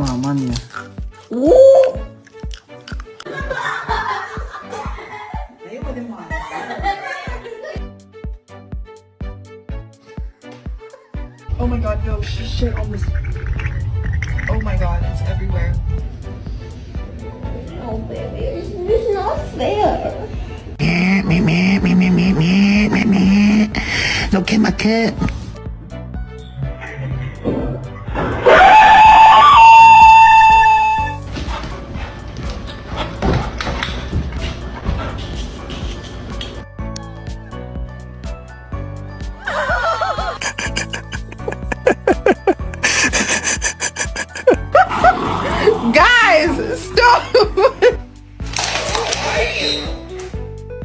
Aman ya. Oh my god, no, she shit on this. Oh my god, it's everywhere. Oh, baby, it's not fair. Look at my cat.